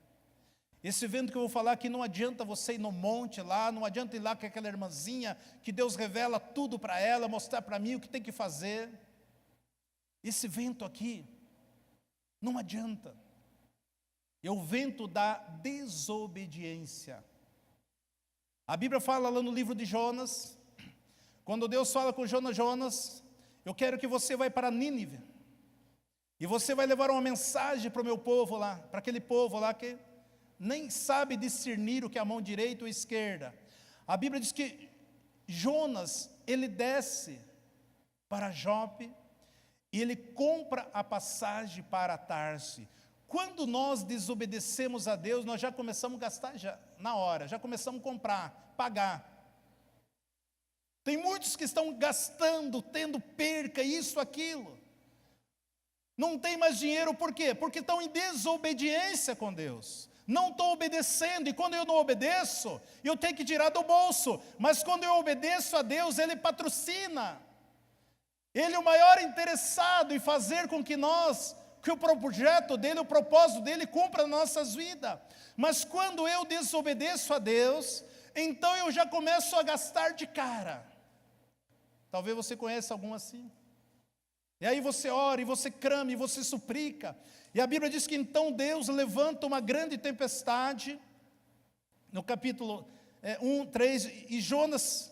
B: Esse vento que eu vou falar aqui, não adianta você ir no monte lá, não adianta ir lá com aquela irmãzinha, que Deus revela tudo para ela, mostrar para mim o que tem que fazer. Esse vento aqui, não adianta. É o vento da desobediência. A Bíblia fala lá no livro de Jonas, quando Deus fala com Jonas, eu quero que você vá para Nínive, e você vai levar uma mensagem para o meu povo lá, para aquele povo lá que nem sabe discernir o que é a mão direita ou esquerda. A Bíblia diz que Jonas, ele desce para Jope, e ele compra a passagem para Tarse. Quando nós desobedecemos a Deus, nós já começamos a gastar na hora, já começamos a comprar, pagar. Tem muitos que estão gastando, tendo perca, isso, aquilo. Não tem mais dinheiro, por quê? Porque estão em desobediência com Deus. Não estou obedecendo, e quando eu não obedeço, eu tenho que tirar do bolso. Mas quando eu obedeço a Deus, Ele patrocina. Ele é o maior interessado em fazer com que o projeto dEle, o propósito dEle cumpra nas nossas vidas. Mas quando eu desobedeço a Deus, então eu já começo a gastar de cara. Talvez você conheça algum assim. E aí você ora, e você clama, e você suplica. E a Bíblia diz que então Deus levanta uma grande tempestade, no capítulo 1, 3, e Jonas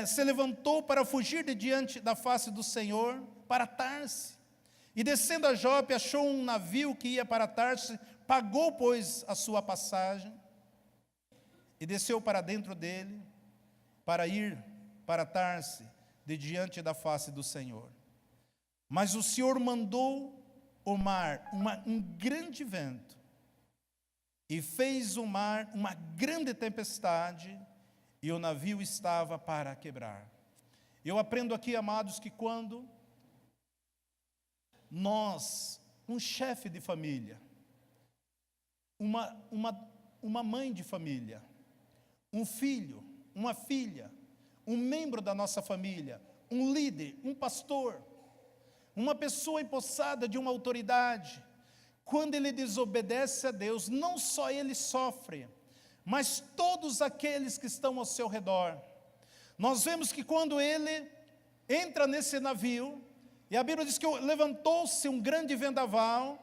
B: se levantou para fugir de diante da face do Senhor, para Tarse. E descendo a Jope, achou um navio que ia para Tarse, pagou, pois, a sua passagem, e desceu para dentro dele, para ir para Tarse, de diante da face do Senhor. Mas o Senhor mandou o mar um grande vento, e fez o mar uma grande tempestade, e o navio estava para quebrar. Eu aprendo aqui, amados, que quando nós, um chefe de família, uma mãe de família, um filho, uma filha, um membro da nossa família, um líder, um pastor, uma pessoa empossada de uma autoridade, quando ele desobedece a Deus, não só ele sofre, mas todos aqueles que estão ao seu redor. Nós vemos que quando ele entra nesse navio, e a Bíblia diz que levantou-se um grande vendaval,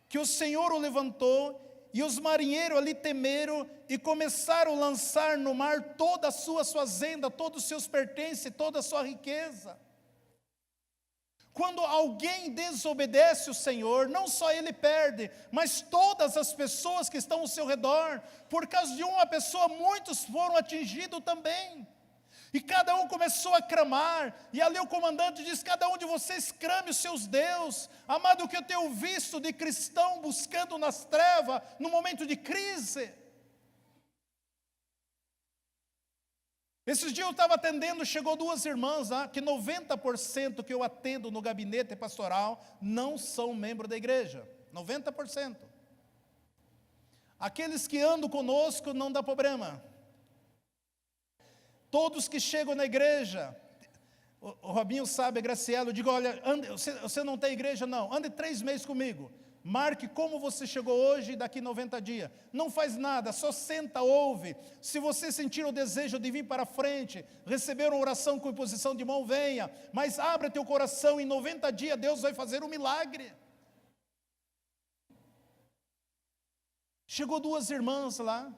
B: que o Senhor o levantou, e os marinheiros ali temeram e começaram a lançar no mar toda a sua fazenda, todos os seus pertences, toda a sua riqueza. Quando alguém desobedece o Senhor, não só ele perde, mas todas as pessoas que estão ao seu redor. Por causa de uma pessoa, muitos foram atingidos também. E cada um começou a clamar, e ali o comandante diz: cada um de vocês clame os seus deuses. Amado, o que eu tenho visto de cristão buscando nas trevas, no momento de crise. Esses dias eu estava atendendo, chegou duas irmãs, que 90% que eu atendo no gabinete pastoral não são membros da igreja, 90%. Aqueles que andam conosco não dá problema. Todos que chegam na igreja, o Robinho sabe, a Graciela, eu digo: olha, você não tem igreja? Não, ande 3 meses comigo. Marque como você chegou hoje e daqui 90 dias. Não faz nada, só senta, ouve. Se você sentir o desejo de vir para frente, receber uma oração com imposição de mão, venha. Mas abra teu coração, em 90 dias Deus vai fazer um milagre. Chegou duas irmãs lá,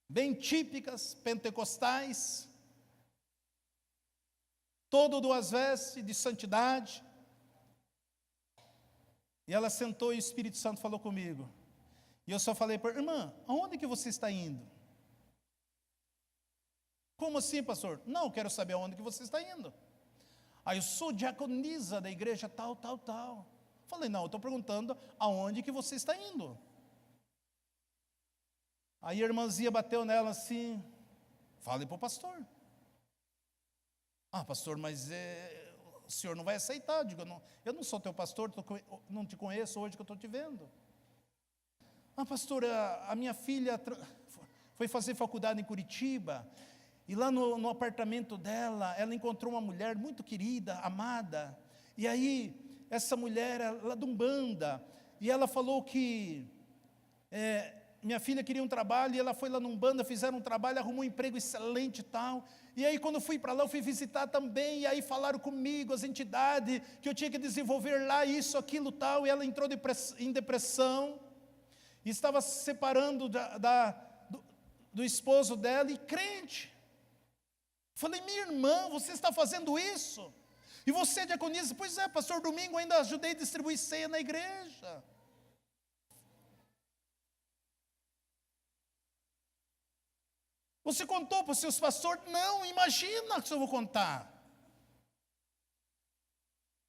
B: bem típicas, pentecostais, todo duas vestes de santidade. E ela sentou e o Espírito Santo falou comigo. E eu só falei para ela: irmã, aonde que você está indo? Como assim, pastor? Não, quero saber aonde que você está indo. Aí eu sou diaconisa da igreja tal, tal, tal. Falei: não, eu estou perguntando aonde que você está indo. Aí a irmãzinha bateu nela assim: fale para o pastor. Ah, pastor, mas o senhor não vai aceitar. Eu digo: eu não sou teu pastor, não te conheço hoje que eu estou te vendo. Ah, pastor, a minha filha foi fazer faculdade em Curitiba, e lá no apartamento dela, ela encontrou uma mulher muito querida, amada, e aí, essa mulher era lá de Umbanda, e ela falou que minha filha queria um trabalho, e ela foi lá no Umbanda, fizeram um trabalho, arrumou um emprego excelente e tal. E aí quando eu fui para lá, eu fui visitar também, e aí falaram comigo, as entidades, que eu tinha que desenvolver lá isso, aquilo, tal, e ela entrou em depressão, e estava se separando do esposo dela, e crente. Falei: minha irmã, você está fazendo isso? E você é diaconisa? Pois é, pastor, domingo ainda ajudei a distribuir ceia na igreja. Você contou para os seus pastores? Não, imagina que eu vou contar.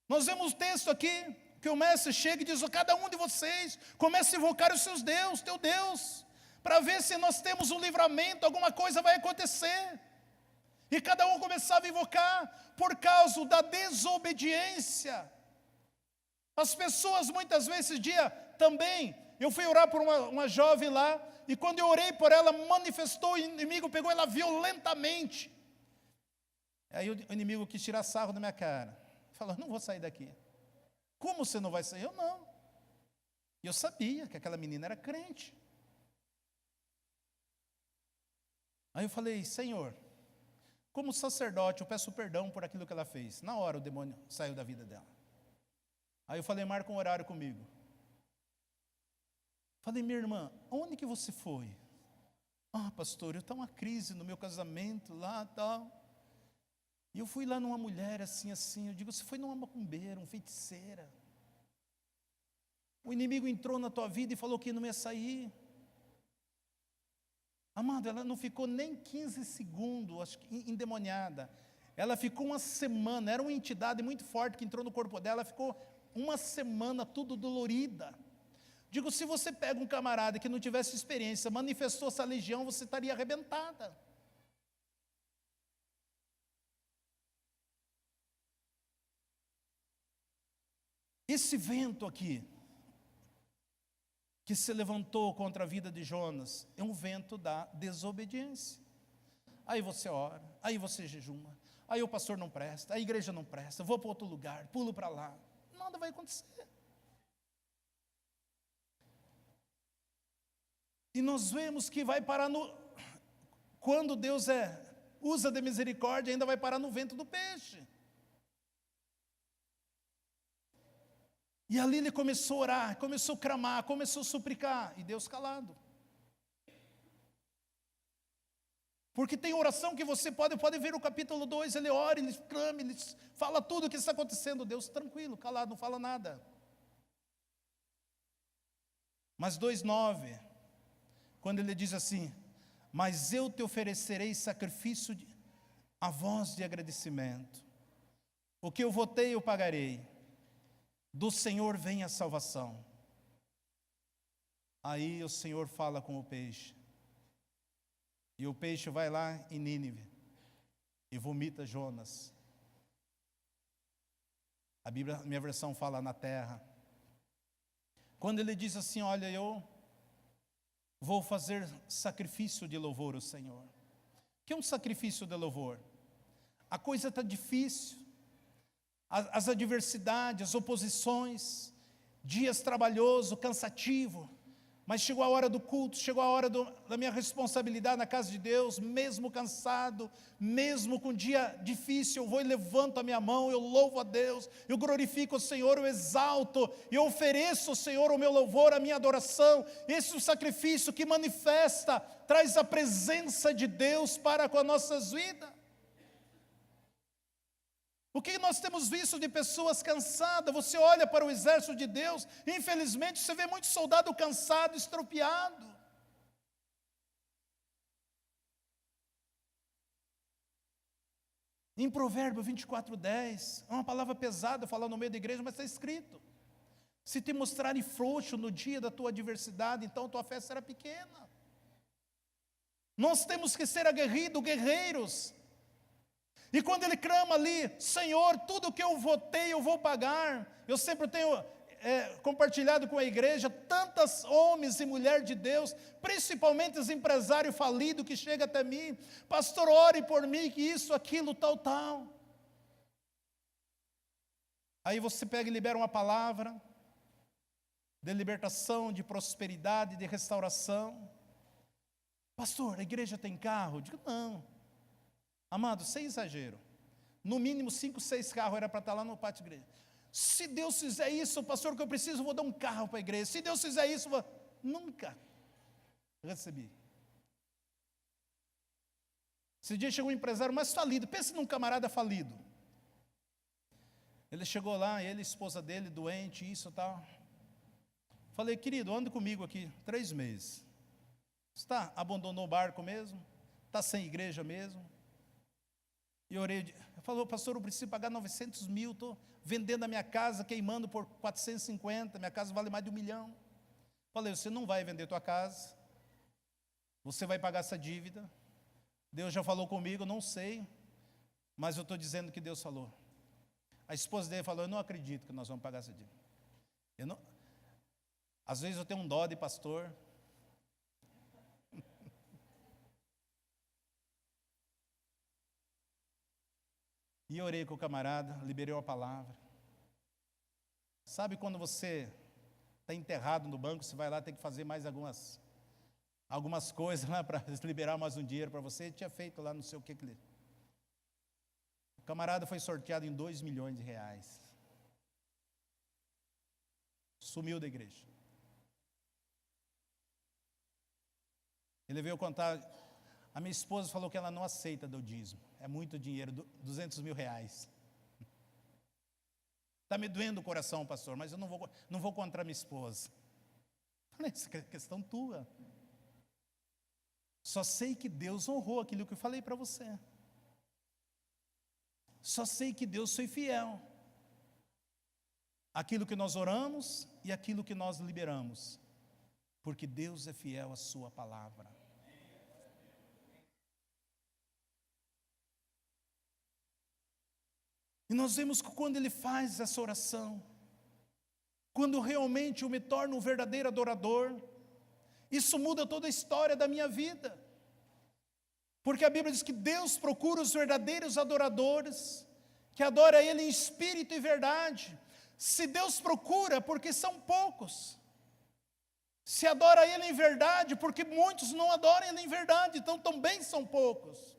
B: Nós vemos um texto aqui, que o mestre chega e diz: cada um de vocês comece a invocar os seus deuses, teu Deus, para ver se nós temos um livramento, alguma coisa vai acontecer. E cada um começava a invocar, por causa da desobediência. As pessoas muitas vezes, esse dia também, eu fui orar por uma jovem lá, e quando eu orei por ela, manifestou, o inimigo pegou ela violentamente. Aí o inimigo quis tirar sarro da minha cara. Falou: não vou sair daqui. Como você não vai sair? Eu não. E eu sabia que aquela menina era crente. Aí eu falei: Senhor, como sacerdote, eu peço perdão por aquilo que ela fez. Na hora o demônio saiu da vida dela. Aí eu falei: marca um horário comigo. Falei, minha irmã, onde que você foi? Ah, pastor, está uma crise no meu casamento lá, tal. E eu fui lá numa mulher assim, eu digo, você foi numa macumbeira, uma feiticeira. O inimigo entrou na tua vida e falou que não ia sair. Amado, ela não ficou nem 15 segundos, acho que endemoniada. Ela ficou uma semana, era uma entidade muito forte que entrou no corpo dela, ela ficou uma semana tudo dolorida. Digo, se você pega um camarada que não tivesse experiência, manifestou essa legião, você estaria arrebentada. Esse vento aqui, que se levantou contra a vida de Jonas, é um vento da desobediência. Aí você ora, aí você jejuma, aí o pastor não presta, a igreja não presta, vou para outro lugar, pulo para lá, nada vai acontecer. E nós vemos que vai parar quando Deus usa de misericórdia, ainda vai parar no vento do peixe. E ali ele começou a orar, começou a clamar, começou a suplicar, e Deus calado. Porque tem oração que você pode ver o capítulo 2, ele ora, ele clama, ele fala tudo o que está acontecendo, Deus tranquilo, calado, não fala nada. Mas 2:9, quando ele diz assim, mas eu te oferecerei sacrifício a voz de agradecimento, o que eu votei eu pagarei, do Senhor vem a salvação. Aí o Senhor fala com o peixe, e o peixe vai lá em Nínive, e vomita Jonas. A Bíblia, minha versão fala na terra. Quando ele diz assim, olha, eu vou fazer sacrifício de louvor ao Senhor. O que é um sacrifício de louvor? A coisa está difícil, as adversidades, as oposições, dias trabalhoso, cansativo, mas chegou a hora do culto, chegou a hora da minha responsabilidade na casa de Deus, mesmo cansado, mesmo com dia difícil, eu vou e levanto a minha mão, eu louvo a Deus, eu glorifico o Senhor, eu exalto, eu ofereço ao Senhor o meu louvor, a minha adoração. Esse é o sacrifício que manifesta, traz a presença de Deus para com as nossas vidas. O que nós temos visto de pessoas cansadas? Você olha para o exército de Deus, infelizmente você vê muito soldado cansado, estropiado. Em Provérbio 24:10, é uma palavra pesada falar no meio da igreja, mas está escrito: se te mostrarem frouxo no dia da tua adversidade, então tua fé será pequena. Nós temos que ser aguerridos, guerreiros. E quando ele clama ali, Senhor, tudo que eu votei eu vou pagar. Eu sempre tenho compartilhado com a igreja, tantos homens e mulheres de Deus, principalmente os empresários falidos que chegam até mim, pastor, ore por mim, que isso, aquilo, tal, tal. Aí você pega e libera uma palavra de libertação, de prosperidade, de restauração. Pastor, a igreja tem carro? Eu digo, não. Amado, sem exagero, no mínimo 5, 6 carros era para estar lá no pátio da igreja. Se Deus fizer isso, pastor, que eu preciso, eu vou dar um carro para a igreja. Se Deus fizer isso, nunca recebi. Esse dia chegou um empresário mais falido, pense num camarada falido. Ele chegou lá, ele, a esposa dele, doente, isso e tal. Falei, querido, anda comigo aqui, 3 meses. Está, abandonou o barco mesmo? Está sem igreja mesmo? E orei, falou, pastor, eu preciso pagar 900 mil, estou vendendo a minha casa, queimando por 450, minha casa vale mais de 1 milhão. Falei, você não vai vender tua casa, você vai pagar essa dívida. Deus já falou comigo, não sei, mas eu estou dizendo que Deus falou. A esposa dele falou, eu não acredito que nós vamos pagar essa dívida. Às vezes eu tenho um dó de pastor. E orei com o camarada, liberei uma palavra. Sabe quando você está enterrado no banco, você vai lá, tem que fazer mais algumas coisas lá para liberar mais um dinheiro para você? Ele tinha feito lá não sei o que ele... O camarada foi sorteado em 2 milhões de reais. Sumiu da igreja. Ele veio contar, a minha esposa falou que ela não aceita do dízimo, é muito dinheiro, 200 mil reais. Está me doendo o coração, pastor, mas eu não vou contra minha esposa. Falei, isso é questão tua. Só sei que Deus honrou aquilo que eu falei para você. Só sei que Deus foi fiel. Aquilo que nós oramos e aquilo que nós liberamos. Porque Deus é fiel à sua palavra. E nós vemos que quando ele faz essa oração, quando realmente eu me torno um verdadeiro adorador, isso muda toda a história da minha vida. Porque a Bíblia diz que Deus procura os verdadeiros adoradores, que adora Ele em espírito e verdade. Se Deus procura, porque são poucos. Se adora Ele em verdade, porque muitos não adoram Ele em verdade, então também são poucos.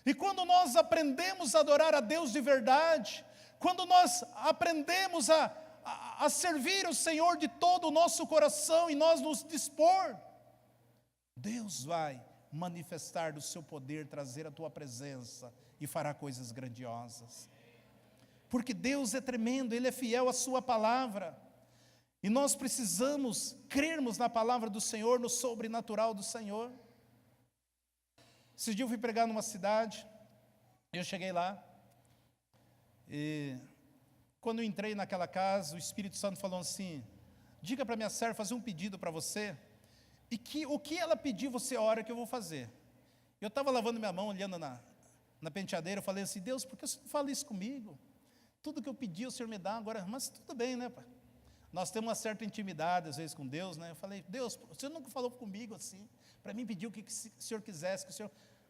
B: E quando nós aprendemos a adorar a Deus de verdade, quando nós aprendemos a servir o Senhor de todo o nosso coração e nós nos dispor, Deus vai manifestar do seu poder, trazer a tua presença e fará coisas grandiosas. Porque Deus é tremendo, Ele é fiel à sua palavra. E nós precisamos crermos na palavra do Senhor, no sobrenatural do Senhor. Esse dia eu fui pregar numa cidade, eu cheguei lá, e quando eu entrei naquela casa, o Espírito Santo falou assim, diga para minha serva fazer um pedido para você, e que o que ela pedir você ora que eu vou fazer. Eu estava lavando minha mão, olhando na penteadeira, eu falei assim, Deus, por que o Senhor não fala isso comigo? Tudo que eu pedi o Senhor me dá agora, mas tudo bem, né, pai? Nós temos uma certa intimidade às vezes com Deus, né? Eu falei, Deus, o Senhor nunca falou comigo assim, para mim pedir o que o Senhor quisesse,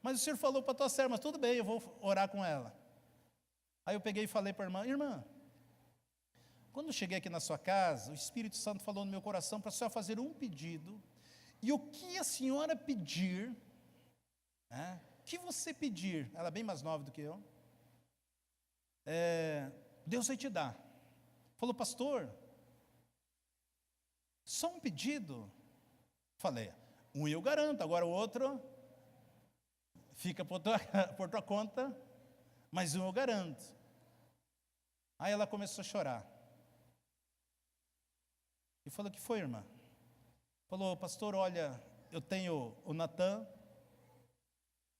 B: mas o Senhor falou para a tua serva, mas tudo bem, eu vou orar com ela. Aí eu peguei e falei para a irmã, quando eu cheguei aqui na sua casa, o Espírito Santo falou no meu coração para a senhora fazer um pedido, e o que a senhora pedir, o que você pedir, ela é bem mais nova do que eu, Deus vai te dar. Falou, pastor, só um pedido? Falei, um eu garanto, agora o outro fica por tua conta, mas um eu garanto. Aí ela começou a chorar. E falou, o que foi, irmã? Falou, pastor, olha, eu tenho o Natan,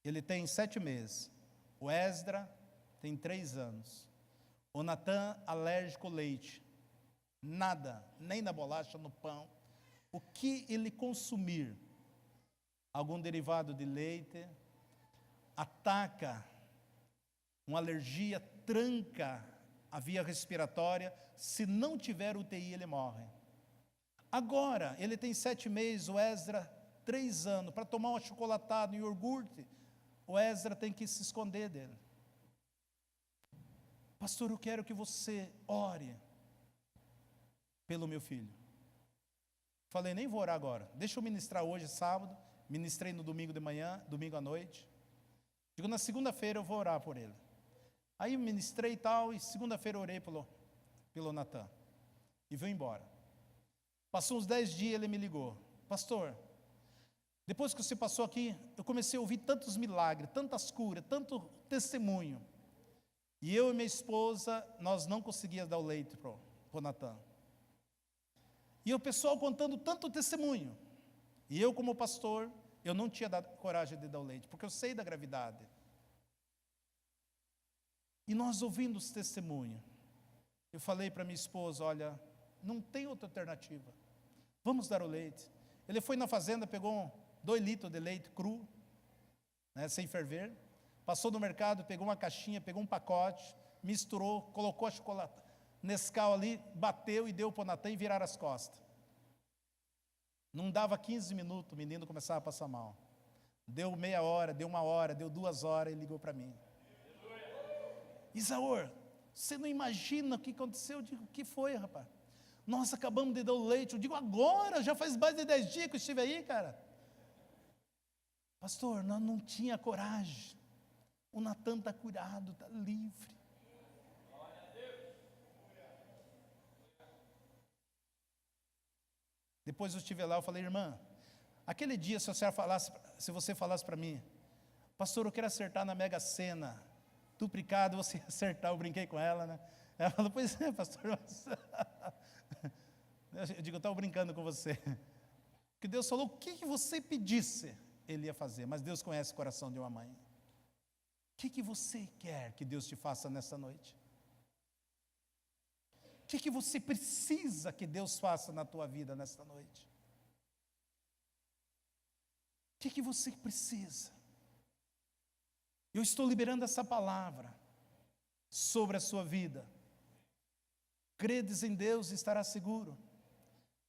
B: ele tem 7 meses. O Esdra tem 3 anos. O Natan alérgico ao leite. Nada, nem na bolacha, no pão. O que ele consumir, algum derivado de leite, ataca, uma alergia tranca a via respiratória, se não tiver UTI ele morre. Agora, ele tem 7 meses, o Esdra 3 anos, para tomar um achocolatado e iogurte, o Esdra tem que se esconder dele. Pastor, eu quero que você ore pelo meu filho. Falei, nem vou orar agora, deixa eu ministrar hoje, sábado, ministrei no domingo de manhã, domingo à noite. Digo, na segunda-feira eu vou orar por ele. Aí ministrei e tal, e segunda-feira orei pelo Natan. E veio embora. Passou uns 10 dias, ele me ligou. Pastor, depois que você passou aqui, eu comecei a ouvir tantos milagres, tantas curas, tanto testemunho. E eu e minha esposa, nós não conseguíamos dar o leite para o Natan. E o pessoal contando tanto testemunho. E eu, como pastor, eu não tinha dado coragem de dar o leite, porque eu sei da gravidade. E nós ouvindo os testemunhos, eu falei para minha esposa, olha, não tem outra alternativa. Vamos dar o leite. Ele foi na fazenda, pegou 2 litros de leite cru, sem ferver, passou no mercado, pegou uma caixinha, pegou um pacote, misturou, colocou a chocolate Nescau ali, bateu e deu para o Natan e viraram as costas. Não dava 15 minutos, o menino começava a passar mal. Deu meia hora, deu 1 hora, deu 2 horas, ele ligou para mim. Isaur, você não imagina o que aconteceu? Eu digo, o que foi, rapaz? Nós acabamos de dar o leite. Eu digo, agora, já faz mais de 10 dias que eu estive aí, cara. Pastor, nós não tinha coragem. O Natan está curado, está livre. Depois eu estive lá, eu falei, irmã, Aquele dia, se você falasse para mim, pastor, eu quero acertar na Mega Sena, duplicado, você ia acertar, eu brinquei com ela, né? Ela falou, pois é, pastor, eu digo, eu estava brincando com você. Porque Deus falou, o que você pedisse, Ele ia fazer, mas Deus conhece o coração de uma mãe. O que você quer que Deus te faça nessa noite? O que você precisa que Deus faça na tua vida nesta noite? O que você precisa? Eu estou liberando essa palavra sobre a sua vida. Credes em Deus e estará seguro.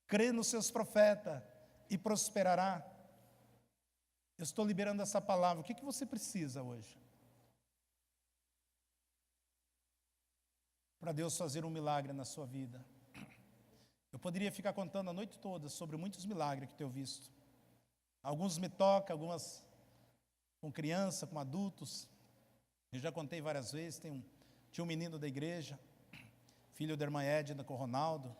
B: Crê nos seus profetas e prosperará. Eu estou liberando essa palavra. O que você precisa hoje? Para Deus fazer um milagre na sua vida. Eu poderia ficar contando a noite toda sobre muitos milagres que tenho visto. Alguns me tocam, algumas com criança, com adultos. Eu já contei várias vezes, tinha um menino da igreja, filho da irmã Edna com o Ronaldo,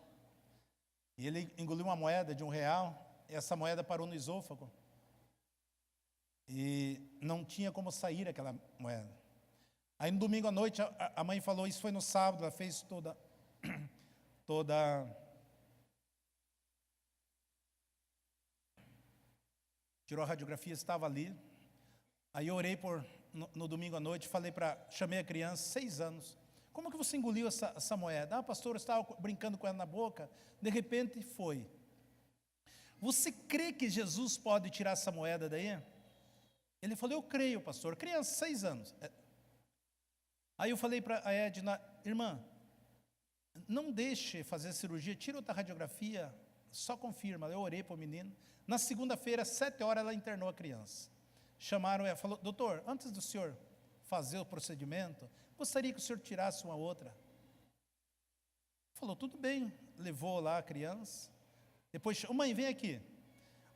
B: e ele engoliu uma moeda de R$1, e essa moeda parou no esôfago. E não tinha como sair aquela moeda. Aí no domingo à noite, a mãe falou, isso foi no sábado, ela fez toda tirou a radiografia, estava ali. Aí eu orei no domingo à noite, chamei a criança, 6 anos. Como que você engoliu essa moeda? Pastor, eu estava brincando com ela na boca, de repente foi. Você crê que Jesus pode tirar essa moeda daí? Ele falou, eu creio, pastor. Criança, 6 anos. Aí eu falei para a Edna, irmã, não deixe fazer cirurgia, tira outra radiografia, só confirma. Eu orei para o menino. Na segunda-feira, às 7 horas, ela internou a criança. Chamaram ela, falou, doutor, antes do senhor fazer o procedimento, gostaria que o senhor tirasse uma outra. Falou, tudo bem, levou lá a criança. Depois, mãe, vem aqui.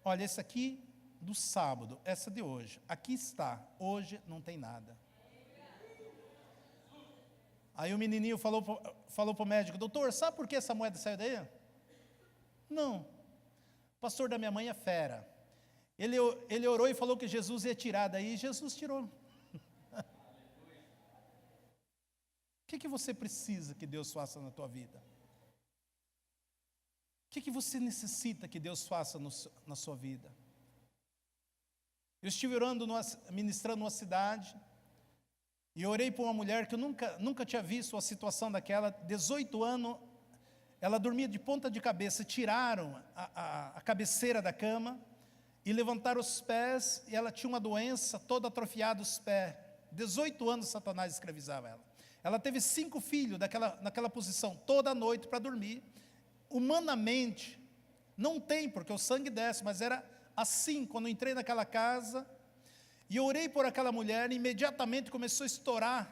B: Olha, esse aqui do sábado, essa de hoje. Aqui está, hoje não tem nada. Aí o menininho falou para o médico, doutor, sabe por que essa moeda saiu daí? Não. O pastor da minha mãe é fera. Ele orou e falou que Jesus ia tirar daí, e Jesus tirou. O que você precisa que Deus faça na tua vida? O que você necessita que Deus faça na sua vida? Eu estive orando, ministrando numa cidade, e orei por uma mulher que eu nunca tinha visto a situação daquela, 18 anos, ela dormia de ponta de cabeça, tiraram a cabeceira da cama, e levantaram os pés, e ela tinha uma doença, toda atrofiada os pés. 18 anos Satanás escravizava ela. Ela teve 5 filhos naquela posição, toda noite para dormir. Humanamente, não tem, porque o sangue desce, mas era assim, quando eu entrei naquela casa, e eu orei por aquela mulher, e imediatamente começou a estourar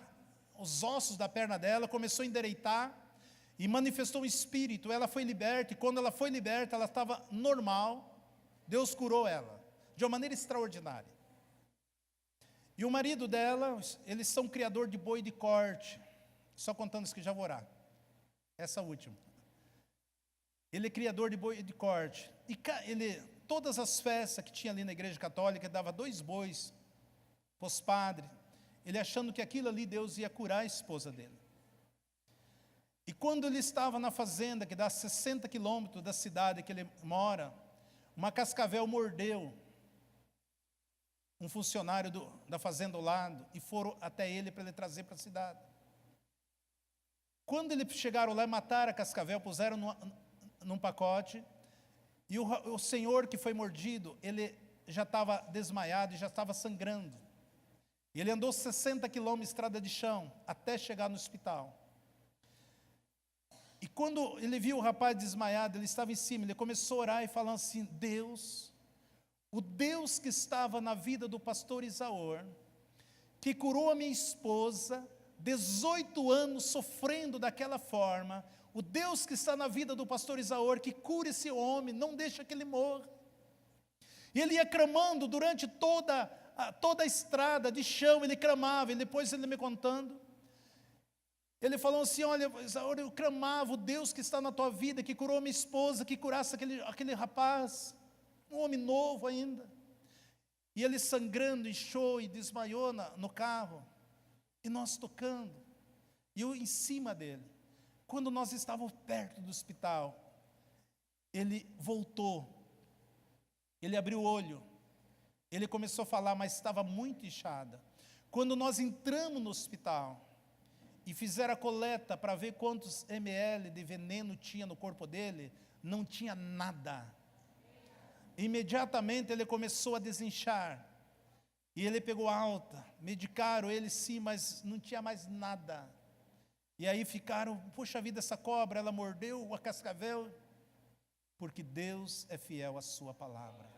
B: os ossos da perna dela, começou a endireitar, e manifestou um espírito, ela foi liberta, e quando ela foi liberta, ela estava normal, Deus curou ela, de uma maneira extraordinária. E o marido dela, eles são criador de boi de corte, só contando isso que já vou orar, essa última. Ele é criador de boi de corte, e todas as festas que tinha ali na igreja católica, dava 2 bois para os padres, ele achando que aquilo ali Deus ia curar a esposa dele. E quando ele estava na fazenda, que dá 60 quilômetros da cidade que ele mora, uma cascavel mordeu um funcionário da fazenda ao lado, e foram até ele para ele trazer para a cidade. Quando eles chegaram lá e mataram a cascavel, puseram num pacote, e o senhor que foi mordido, ele já estava desmaiado e já estava sangrando. E ele andou 60 quilômetros de estrada de chão, até chegar no hospital. E quando ele viu o rapaz desmaiado, ele estava em cima, ele começou a orar e falando assim, Deus, o Deus que estava na vida do pastor Isaor, que curou a minha esposa, 18 anos sofrendo daquela forma, o Deus que está na vida do pastor Isaor, que cura esse homem, não deixa que ele morra. E ele ia clamando durante toda a estrada de chão, ele clamava, e depois ele me contando, ele falou assim, olha, Isaor, eu clamava, o Deus que está na tua vida, que curou minha esposa, que curasse aquele rapaz. um homem novo ainda. E ele sangrando, inchou e desmaiou no carro. E nós tocando. E eu em cima dele. Quando nós estávamos perto do hospital, ele voltou. Ele abriu o olho. Ele começou a falar, mas estava muito inchada. Quando nós entramos no hospital e fizeram a coleta para ver quantos ml de veneno tinha no corpo dele, não tinha nada. Imediatamente ele começou a desinchar. E ele pegou alta, medicaram ele sim, mas não tinha mais nada. E aí ficaram, poxa vida, essa cobra, ela mordeu a cascavel, porque Deus é fiel à sua palavra.